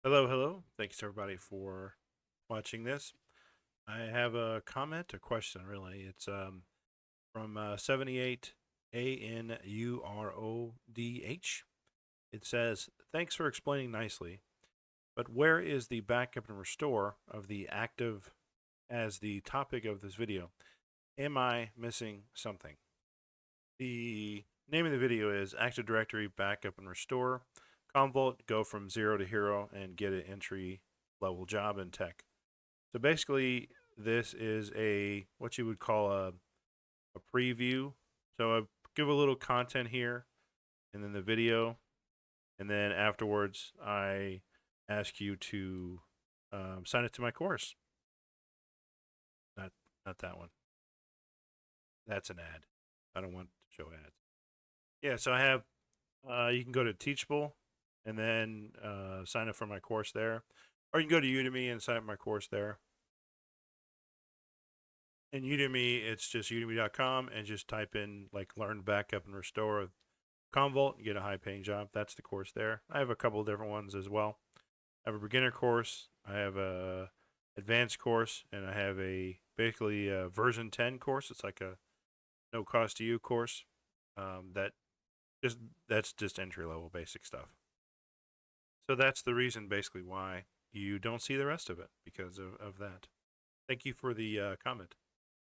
Hello, hello. Thanks everybody for watching this. I have a comment, a question really. It's from 78 ANURODH. It says, "Thanks for explaining nicely, but where is the backup and restore of the active as the topic of this video? Am I missing something?" The name of the video is Active Directory Backup and Restore. Commvault, go from zero to hero and get an entry level job in tech. So basically, this is a what you would call a preview. So I give a little content here, and then the video, and then afterwards I ask you to sign up to my course. Not not that one. That's an ad. I don't want to show ads. Yeah. So I have. You can go to Teachable, and then sign up for my course there, or you can go to Udemy and sign up for my course there. In Udemy, it's just udemy.com and just type in like learn backup and restore Commvault and get a high paying job. That's the course there. I have a couple of different ones as well. I have a beginner course, I have a advanced course, and I have a basically a version 10 course. It's like a no cost to you course. That just that's just entry level basic stuff. So that's the reason basically why you don't see the rest of it because of that. Thank you for the comment.